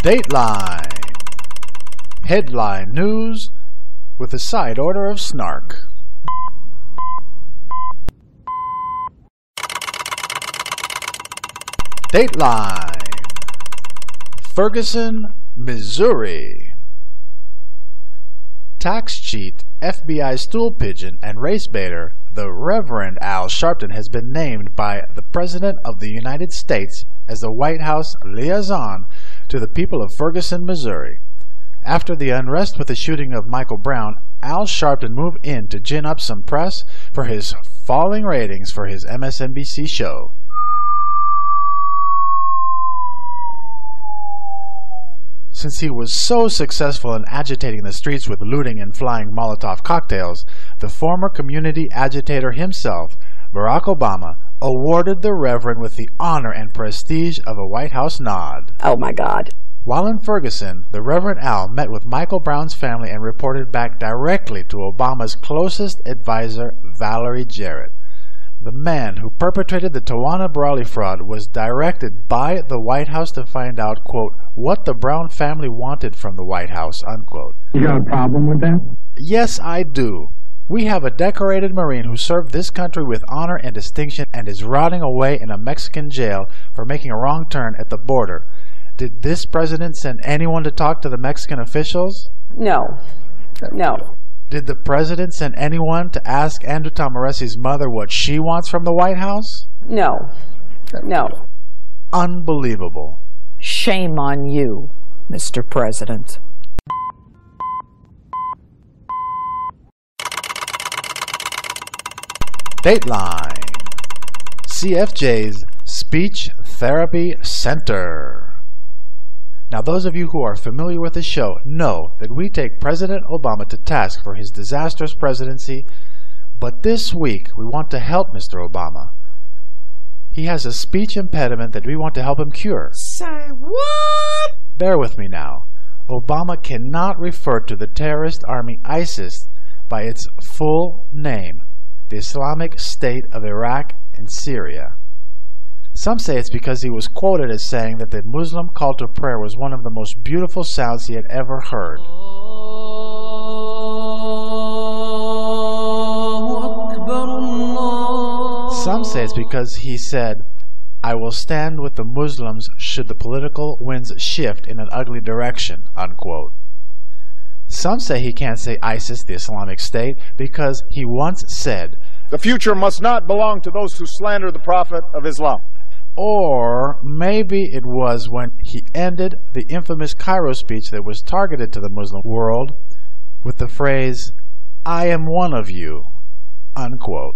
DateLine. Headline news with a side order of snark. DateLine. Ferguson, Missouri. Tax cheat, FBI stool pigeon, and race baiter, the Reverend Al Sharpton has been named by the President of the United States as the White House liaison to the people of Ferguson, Missouri. After the unrest with the shooting of Michael Brown, Al Sharpton moved in to gin up some press for his falling ratings for his MSNBC show. Since he was so successful in agitating the streets with looting and flying Molotov cocktails, the former community agitator himself, Barack Obama, awarded the Reverend with the honor and prestige of a White House nod. Oh my God. While in Ferguson, the Reverend Al met with Michael Brown's family and reported back directly to Obama's closest advisor, Valerie Jarrett. The man who perpetrated the Tawana Brawley fraud was directed by the White House to find out, quote, what the Brown family wanted from the White House, unquote. You got a problem with that? Yes, I do. We have a decorated Marine who served this country with honor and distinction and is rotting away in a Mexican jail for making a wrong turn at the border. Did this president send anyone to talk to the Mexican officials? No. No. Did the president send anyone to ask Andrew Tamaresi's mother what she wants from the White House? No. No. Unbelievable. Shame on you, Mr. President. DateLine. CFJ's Speech Therapy Center. Now, those of you who are familiar with the show know that we take President Obama to task for his disastrous presidency, but this week we want to help Mr. Obama. He has a speech impediment that we want to help him cure. Say what? Bear with me now. Obama cannot refer to the terrorist army ISIS by its full name, the Islamic State of Iraq and Syria. Some say it's because he was quoted as saying that the Muslim call to prayer was one of the most beautiful sounds he had ever heard. Some say it's because he said, I will stand with the Muslims should the political winds shift in an ugly direction, unquote. Some say he can't say ISIS, the Islamic State, because he once said, the future must not belong to those who slander the Prophet of Islam. Or maybe it was when he ended the infamous Cairo speech that was targeted to the Muslim world with the phrase, I am one of you, unquote.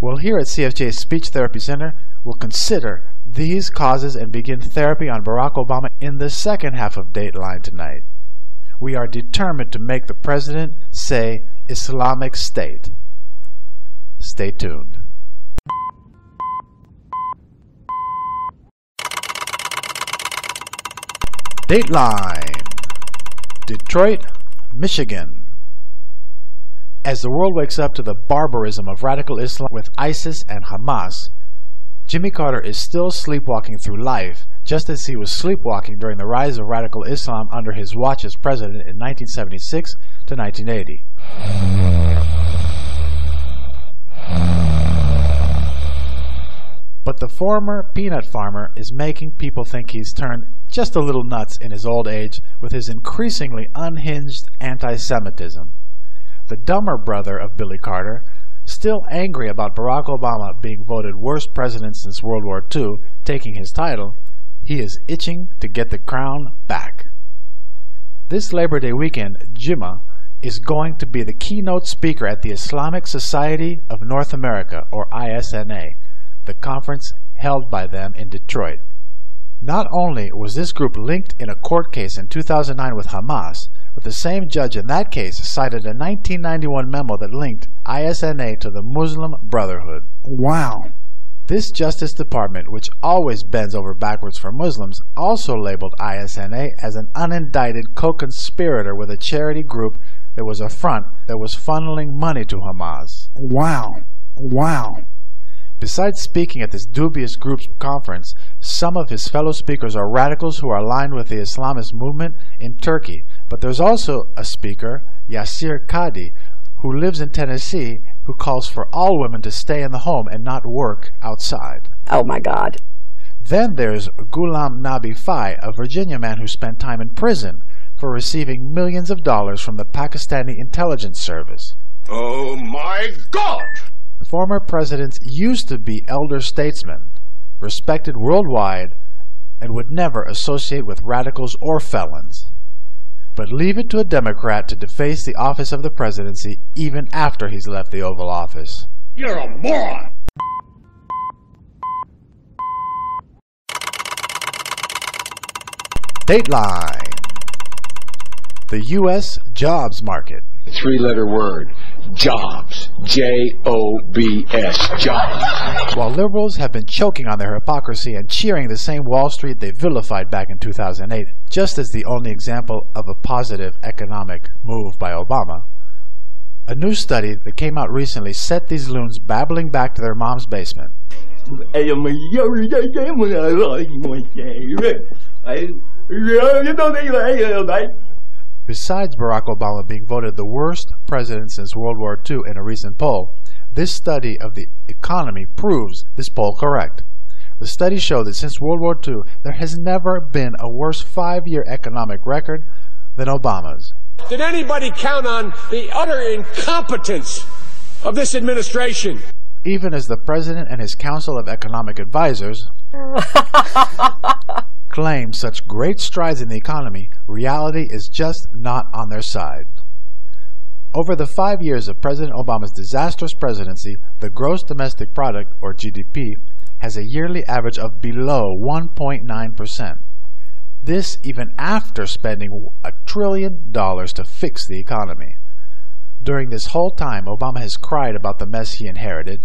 Well, here at CFJ's Speech Therapy Center, we'll consider these causes and begin therapy on Barack Obama in the second half of DateLine tonight. We are determined to make the president say Islamic State. Stay tuned. DateLine. Detroit, Michigan. As the world wakes up to the barbarism of radical Islam with ISIS and Hamas, Jimmy Carter is still sleepwalking through life, just as he was sleepwalking during the rise of radical Islam under his watch as president in 1976 to 1980. But the former peanut farmer is making people think he's turned just a little nuts in his old age with his increasingly unhinged anti-Semitism. The dumber brother of Billy Carter, still angry about Barack Obama being voted worst president since World War II, taking his title, he is itching to get the crown back. This Labor Day weekend, Jimma is going to be the keynote speaker at the Islamic Society of North America, or ISNA, the conference held by them in Detroit. Not only was this group linked in a court case in 2009 with Hamas, but the same judge in that case cited a 1991 memo that linked ISNA to the Muslim Brotherhood. Wow. This Justice Department, which always bends over backwards for Muslims, also labeled ISNA as an unindicted co-conspirator with a charity group that was a front that was funneling money to Hamas. Wow. Wow. Besides speaking at this dubious group's conference, Some of his fellow speakers are radicals who are aligned with the Islamist movement in Turkey. But there's also a speaker, Yasir Qadi, who lives in Tennessee, who calls for all women to stay in the home and not work outside. Oh my God. Then there's Ghulam Nabi Fai, a Virginia man who spent time in prison for receiving millions of dollars from the Pakistani intelligence service. Oh my God! Former presidents used to be elder statesmen, respected worldwide, and would never associate with radicals or felons. But leave it to a Democrat to deface the office of the presidency even after he's left the Oval Office. You're a moron! DateLine. The U.S. jobs market. Three-letter word. Jobs. J-O-B-S. Jobs. While liberals have been choking on their hypocrisy and cheering the same Wall Street they vilified back in 2008, just as the only example of a positive economic move by Obama, a new study that came out recently set these loons babbling back to their mom's basement. Besides Barack Obama being voted the worst president since World War II in a recent poll, this study of the economy proves this poll correct. The study showed that since World War II, there has never been a worse 5-year economic record than Obama's. Did anybody count on the utter incompetence of this administration? Even as the president and his Council of Economic Advisors claim such great strides in the economy, reality is just not on their side. Over the 5 years of President Obama's disastrous presidency, the gross domestic product, or GDP, has a yearly average of below 1.9%. This even after spending $1 trillion to fix the economy. During this whole time, Obama has cried about the mess he inherited.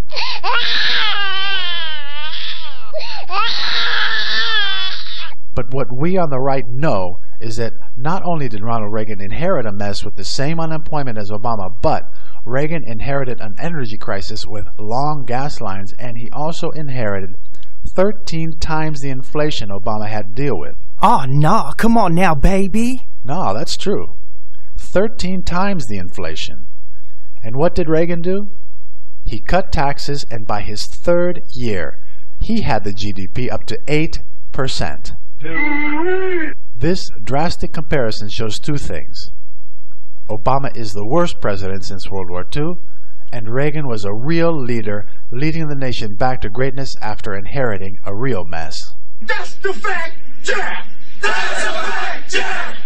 But what we on the right know is that not only did Ronald Reagan inherit a mess with the same unemployment as Obama, but Reagan inherited an energy crisis with long gas lines, and he also inherited 13 times the inflation Obama had to deal with. Oh, no, come on now, baby. No, that's true. 13 times the inflation. And what did Reagan do? He cut taxes, and by his 3rd year, he had the GDP up to 8%. This drastic comparison shows two things. Obama is the worst president since World War II, and Reagan was a real leader, leading the nation back to greatness after inheriting a real mess. That's the fact, Jack! That's the fact, Jack!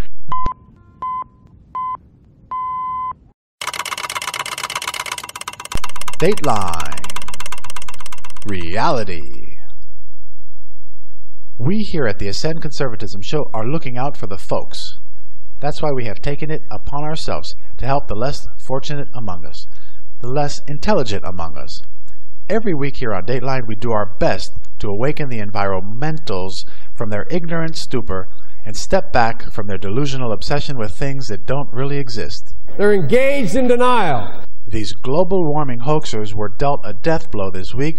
DateLine. Reality. We here at the Ascend Conservatism Show are looking out for the folks. That's why we have taken it upon ourselves to help the less fortunate among us, the less intelligent among us. Every week here on DateLine, we do our best to awaken the environmentals from their ignorant stupor and step back from their delusional obsession with things that don't really exist. They're engaged in denial. These global warming hoaxers were dealt a death blow this week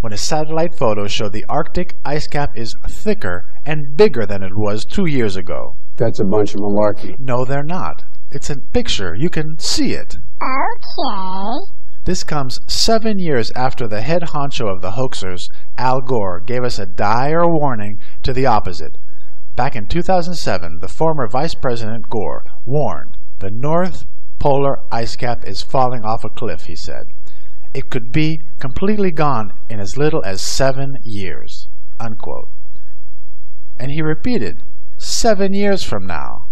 when a satellite photo showed the Arctic ice cap is thicker and bigger than it was 2 years ago. That's a bunch of malarkey. No, they're not. It's a picture. You can see it. Okay. This comes 7 years after the head honcho of the hoaxers, Al Gore, gave us a dire warning to the opposite. Back in 2007, the former Vice President Gore warned the North Polar ice cap is falling off a cliff, he said. It could be completely gone in as little as 7 years, unquote. And he repeated, 7 years from now.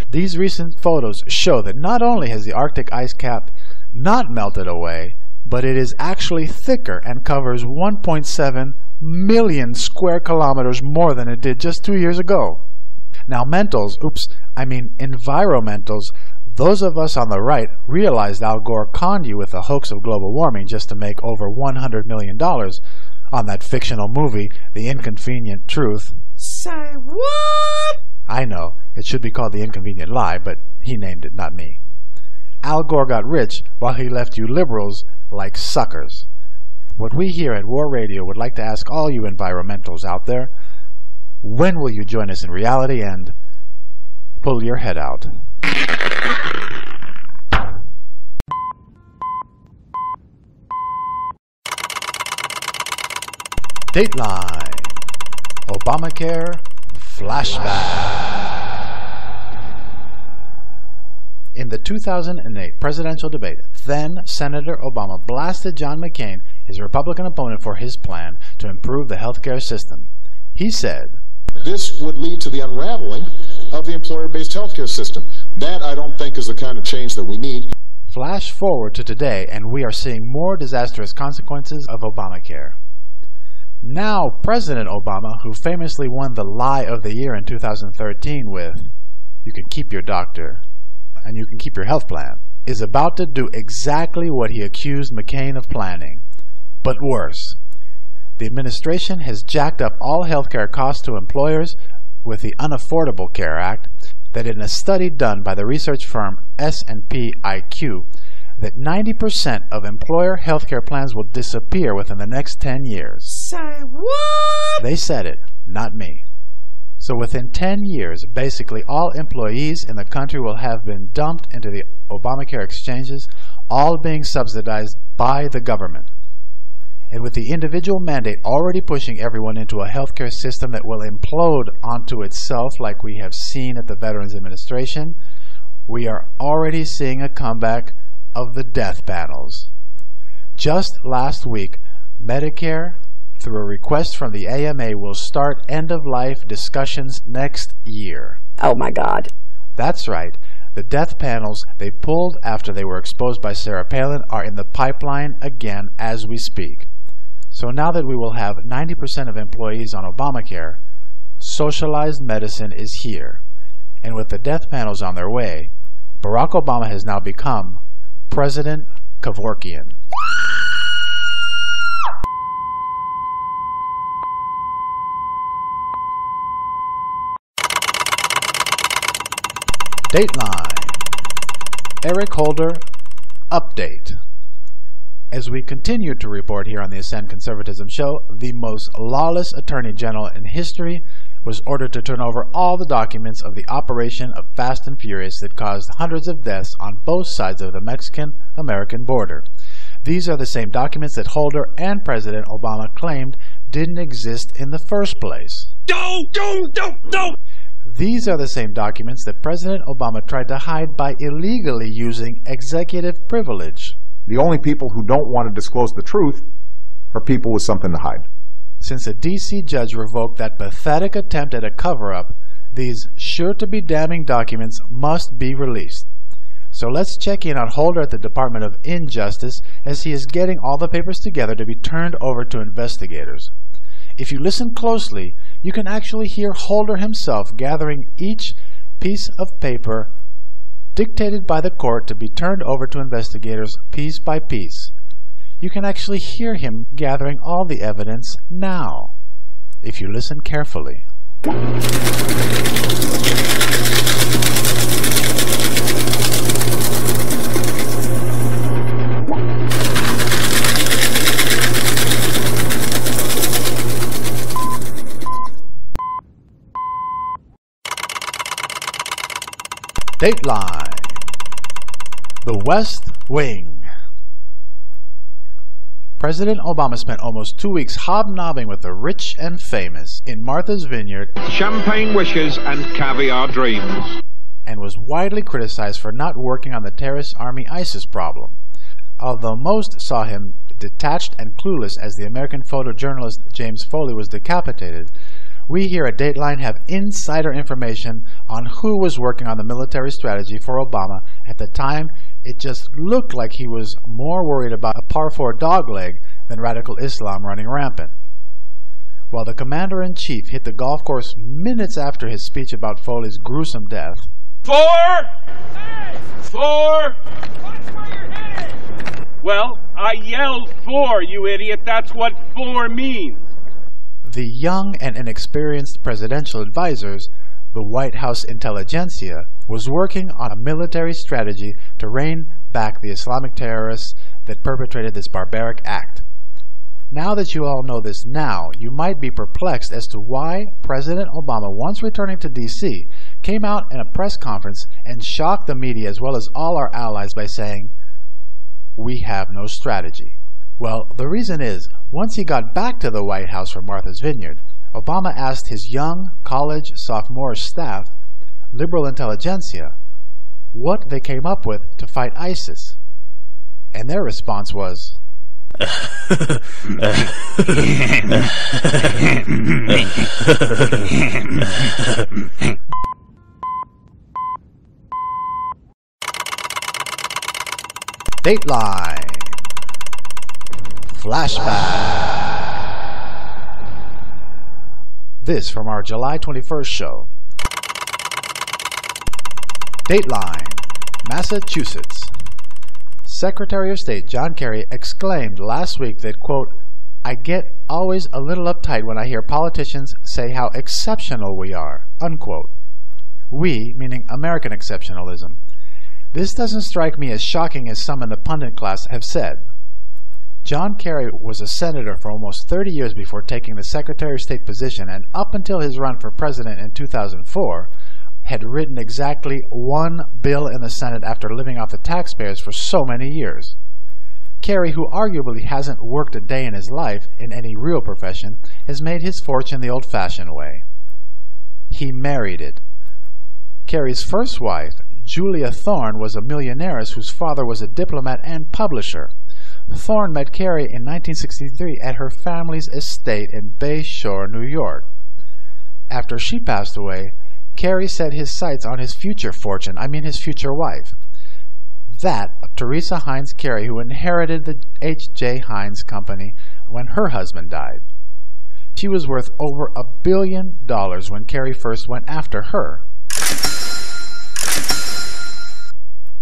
These recent photos show that not only has the Arctic ice cap not melted away, but it is actually thicker and covers 1.7 million square kilometers more than it did just 2 years ago. Now environmentals, those of us on the right realized Al Gore conned you with the hoax of global warming just to make over $100 million on that fictional movie, The Inconvenient Truth. Say what? I know, it should be called The Inconvenient Lie, but he named it, not me. Al Gore got rich while he left you liberals like suckers. What we here at WAAR Radio would like to ask all you environmentals out there, when will you join us in reality and pull your head out? DateLine, Obamacare Flashback. In the 2008 presidential debate, then Senator Obama blasted John McCain, his Republican opponent, for his plan to improve the healthcare system. He said, "This would lead to the unraveling of the employer-based healthcare system. That, I don't think, is the kind of change that we need." Flash forward to today, and we are seeing more disastrous consequences of Obamacare. Now, President Obama, who famously won the Lie of the Year in 2013 with, "You can keep your doctor, and you can keep your health plan," is about to do exactly what he accused McCain of planning, but worse. The administration has jacked up all healthcare costs to employers with the Unaffordable Care Act, that in a study done by the research firm S&P IQ, that 90% of employer healthcare plans will disappear within the next 10 years. Say what? They said it, not me. So within 10 years, basically all employees in the country will have been dumped into the Obamacare exchanges, all being subsidized by the government. And with the individual mandate already pushing everyone into a healthcare system that will implode onto itself like we have seen at the Veterans Administration, we are already seeing a comeback of the death panels. Just last week, Medicare, through a request from the AMA, will start end-of-life discussions next year. Oh my God. That's right. The death panels they pulled after they were exposed by Sarah Palin are in the pipeline again as we speak. So now that we will have 90% of employees on Obamacare, socialized medicine is here. And with the death panels on their way, Barack Obama has now become President Kevorkian. DateLine, Eric Holder, update. As we continue to report here on the Ascend Conservatism Show, the most lawless Attorney General in history was ordered to turn over all the documents of the operation of Fast and Furious that caused hundreds of deaths on both sides of the Mexican-American border. These are the same documents that Holder and President Obama claimed didn't exist in the first place. Don't! These are the same documents that President Obama tried to hide by illegally using executive privilege. The only people who don't want to disclose the truth are people with something to hide. Since a D.C. judge revoked that pathetic attempt at a cover-up, these sure-to-be damning documents must be released. So let's check in on Holder at the Department of Injustice as he is getting all the papers together to be turned over to investigators. If you listen closely, you can actually hear Holder himself gathering each piece of paper dictated by the court to be turned over to investigators piece by piece. You can actually hear him gathering all the evidence now, if you listen carefully. DateLine, The West Wing. President Obama spent almost 2 weeks hobnobbing with the rich and famous in Martha's Vineyard, Champagne wishes and caviar dreams, and was widely criticized for not working on the terrorist army ISIS problem. Although most saw him detached and clueless as the American photojournalist James Foley was decapitated, we here at DateLine have insider information on who was working on the military strategy for Obama at the time. It just looked like he was more worried about a par 4 dogleg than radical Islam running rampant. While the commander-in-chief hit the golf course minutes after his speech about Foley's gruesome death. Four! Well, I yelled 4, you idiot. That's what 4 means. The young and inexperienced presidential advisors, the White House intelligentsia, was working on a military strategy to rein back the Islamic terrorists that perpetrated this barbaric act. Now that you all know this now, you might be perplexed as to why President Obama, once returning to D.C., came out in a press conference and shocked the media as well as all our allies by saying, "We have no strategy." Well, the reason is, once he got back to the White House for Martha's Vineyard, Obama asked his young college sophomore staff, liberal intelligentsia, what they came up with to fight ISIS. And their response was, DateLine Flashback. This from our July 21st show. DateLine, Massachusetts. Secretary of State John Kerry exclaimed last week that, quote, "I get always a little uptight when I hear politicians say how exceptional we are," unquote. We, meaning American exceptionalism. This doesn't strike me as shocking as some in the pundit class have said. John Kerry was a senator for almost 30 years before taking the Secretary of State position, and up until his run for president in 2004, had written exactly one bill in the Senate after living off the taxpayers for so many years. Kerry, who arguably hasn't worked a day in his life in any real profession, has made his fortune the old-fashioned way. He married it. Kerry's first wife, Julia Thorne, was a millionairess whose father was a diplomat and publisher. Thorne met Kerry in 1963 at her family's estate in Bay Shore, New York. After she passed away, Kerry set his sights on his future fortune, his future wife. That of Teresa Heinz Kerry, who inherited the H.J. Heinz Company when her husband died. She was worth over $1 billion when Kerry first went after her.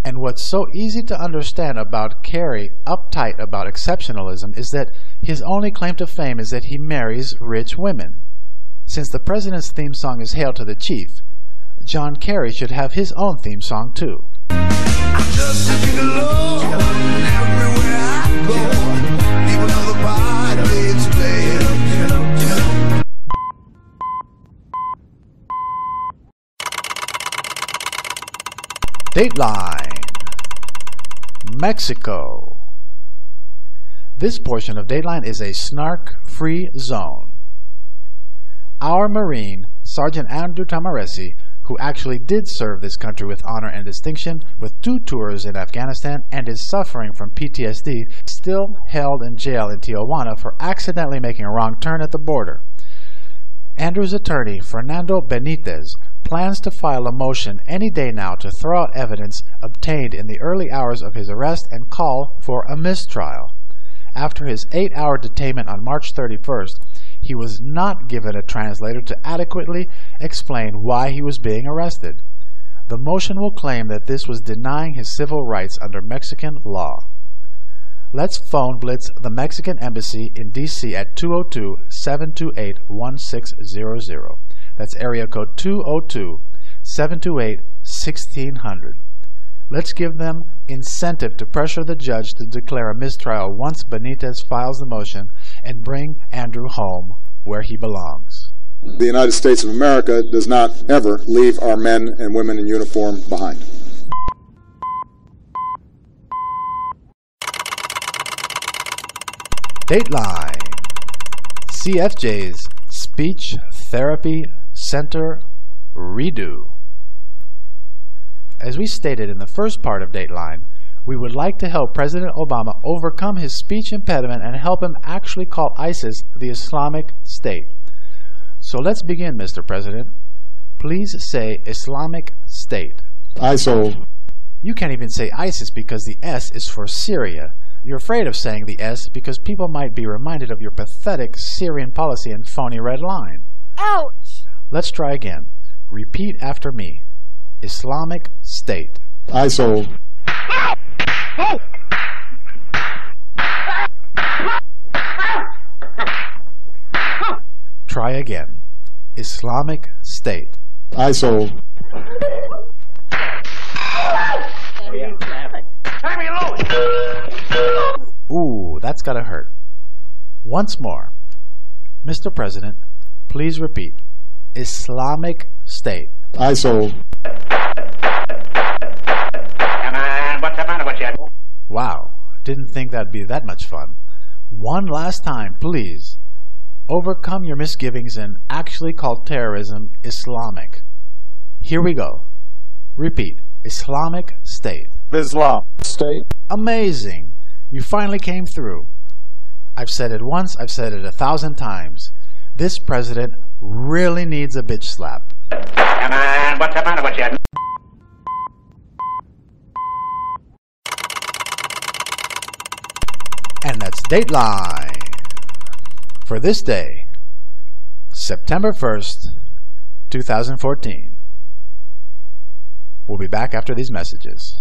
And what's so easy to understand about Kerry, uptight about exceptionalism, is that his only claim to fame is that he marries rich women. Since the president's theme song is Hail to the Chief, John Kerry should have his own theme song too. I'm just looking alone everywhere I go. People know the part it's playing. DateLine Mexico. This portion of DateLine is a snark-free zone. Our Marine, Sergeant Andrew Tamaresi, who actually did serve this country with honor and distinction with 2 tours in Afghanistan and is suffering from PTSD, still held in jail in Tijuana for accidentally making a wrong turn at the border. Andrew's attorney, Fernando Benitez, plans to file a motion any day now to throw out evidence obtained in the early hours of his arrest and call for a mistrial. After his 8-hour detainment on March 31st, he was not given a translator to adequately explain why he was being arrested. The motion will claim that this was denying his civil rights under Mexican law. Let's phone blitz the Mexican Embassy in D.C. at 202-728-1600. That's area code 202-728-1600. Let's give them incentive to pressure the judge to declare a mistrial once Benitez files the motion and bring Andrew home where he belongs. The United States of America does not ever leave our men and women in uniform behind. DateLine CFJ's Speech Therapy Center Redo. As we stated in the first part of DateLine, we would like to help President Obama overcome his speech impediment and help him actually call ISIS the Islamic State. So let's begin, Mr. President. Please say Islamic State. ISIL. You can't even say ISIS because the S is for Syria. You're afraid of saying the S because people might be reminded of your pathetic Syrian policy and phony red line. Ouch! Let's try again. Repeat after me. Islamic State. ISIL. Try again. Islamic State. ISIL. Ooh, that's gotta hurt. Once more. Mr. President, please repeat. Islamic State. ISO. What's the matter with you? Wow, didn't think that'd be that much fun. One last time, please. Overcome your misgivings and actually call terrorism Islamic. Here we go. Repeat. Islamic State. Islam. State. Amazing. You finally came through. I've said it once, I've said it 1,000 times. This president really needs a bitch slap. Come on, what's the matter with you? And that's DateLine for this day, September 1st, 2014. We'll be back after these messages.